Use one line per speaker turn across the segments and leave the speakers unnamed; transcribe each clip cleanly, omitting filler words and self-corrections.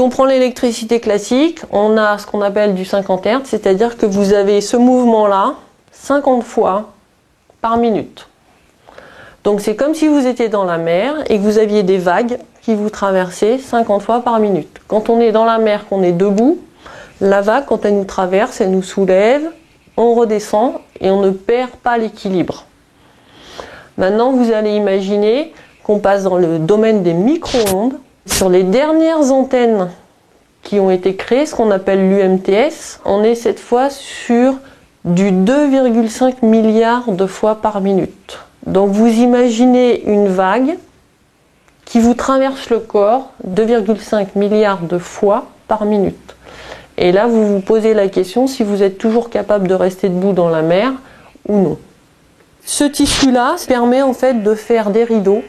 on prend l'électricité classique, on a ce qu'on appelle du 50 Hz, c'est-à-dire que vous avez ce mouvement-là 50 fois par minute. Donc c'est comme si vous étiez dans la mer et que vous aviez des vagues qui vous traversaient 50 fois par minute. Quand on est dans la mer, qu'on est debout, la vague, quand elle nous traverse, elle nous soulève, on redescend et on ne perd pas l'équilibre. Maintenant, vous allez imaginer qu'on passe dans le domaine des micro-ondes. Sur les dernières antennes qui ont été créées, ce qu'on appelle l'UMTS, on est cette fois sur du 2,5 milliards de fois par minute. Donc vous imaginez une vague qui vous traverse le corps 2,5 milliards de fois par minute. Et là, vous vous posez la question si vous êtes toujours capable de rester debout dans la mer ou non. Ce tissu-là permet en fait de faire des rideaux,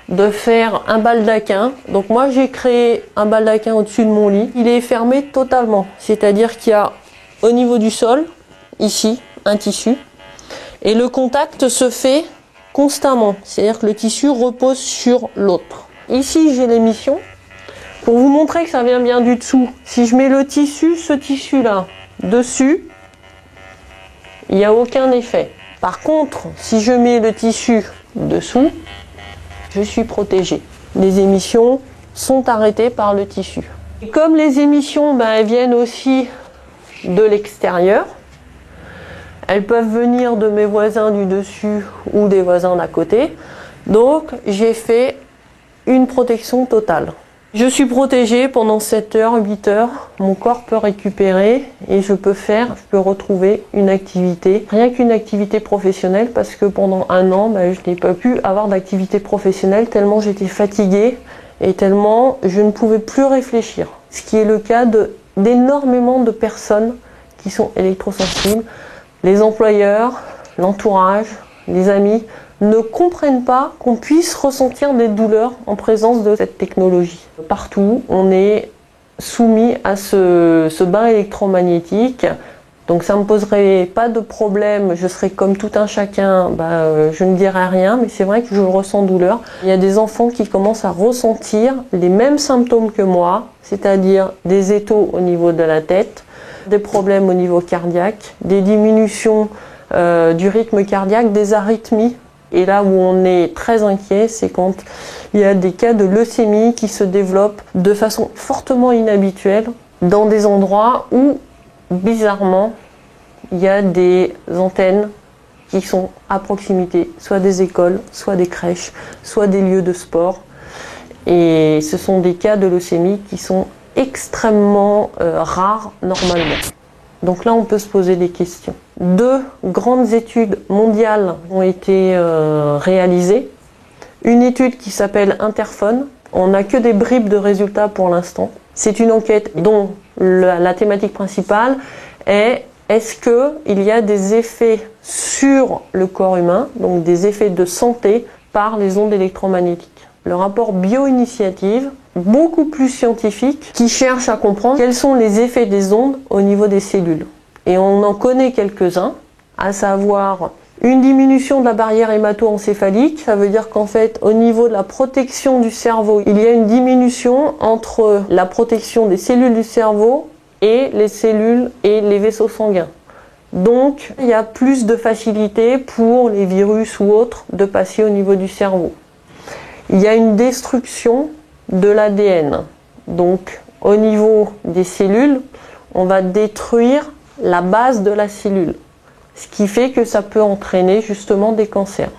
de faire un baldaquin. Donc moi, j'ai créé un baldaquin au-dessus de mon lit. Il est fermé totalement, c'est-à-dire qu'il y a au niveau du sol, ici, un tissu, et le contact se fait constamment, c'est-à-dire que le tissu repose sur l'autre. Ici, j'ai l'émission. Pour vous montrer que ça vient bien du dessous, si je mets le tissu, ce tissu-là, dessus, il n'y a aucun effet. Par contre, si je mets le tissu dessous, je suis protégée. Les émissions sont arrêtées par le tissu. Et comme les émissions, elles viennent aussi de l'extérieur, elles peuvent venir de mes voisins du dessus ou des voisins d'à côté. Donc, j'ai fait une protection totale. Je suis protégée pendant 7 heures, 8 heures. Mon corps peut récupérer et je peux retrouver une activité. Rien qu'une activité professionnelle parce que pendant un an, je n'ai pas pu avoir d'activité professionnelle tellement j'étais fatiguée et tellement je ne pouvais plus réfléchir. Ce qui est le cas d'énormément de personnes qui sont électrosensibles. Les employeurs, l'entourage, les amis ne comprennent pas qu'on puisse ressentir des douleurs en présence de cette technologie. Partout, on est soumis à ce bain électromagnétique. Donc ça ne me poserait pas de problème, je serais comme tout un chacun, je ne dirais rien, mais c'est vrai que je ressens douleur. Il y a des enfants qui commencent à ressentir les mêmes symptômes que moi, c'est-à-dire des étaux au niveau de la tête, des problèmes au niveau cardiaque, des diminutions du rythme cardiaque, des arythmies. Et là où on est très inquiet, c'est quand il y a des cas de leucémie qui se développent de façon fortement inhabituelle dans des endroits où, bizarrement, il y a des antennes qui sont à proximité, soit des écoles, soit des crèches, soit des lieux de sport. Et ce sont des cas de leucémie qui sont extrêmement rares normalement. Donc là, on peut se poser des questions. 2 grandes études mondiales ont été réalisées. Une étude qui s'appelle Interphone. On n'a que des bribes de résultats pour l'instant. C'est une enquête dont la thématique principale est est-ce qu'il y a des effets sur le corps humain, donc des effets de santé par les ondes électromagnétiques. Le rapport Bio-Initiative, beaucoup plus scientifique, qui cherche à comprendre quels sont les effets des ondes au niveau des cellules. Et on en connaît quelques-uns, à savoir une diminution de la barrière hémato-encéphalique. Ça veut dire qu'en fait, au niveau de la protection du cerveau, il y a une diminution entre la protection des cellules du cerveau et les cellules et les vaisseaux sanguins. Donc, il y a plus de facilité pour les virus ou autres de passer au niveau du cerveau. Il y a une destruction de l'ADN. Donc, au niveau des cellules, on va détruire la base de la cellule. Ce qui fait que ça peut entraîner justement des cancers.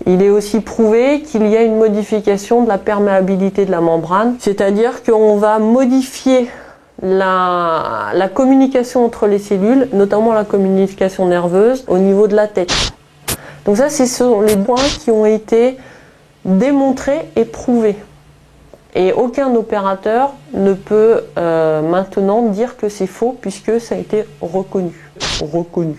Il est aussi prouvé qu'il y a une modification de la perméabilité de la membrane, c'est-à-dire qu'on va modifier la communication entre les cellules, notamment la communication nerveuse, au niveau de la tête. Donc ça, ce sont les points qui ont été démontrés et prouvés. Et aucun opérateur ne peut maintenant dire que c'est faux puisque ça a été reconnu. Reconnu.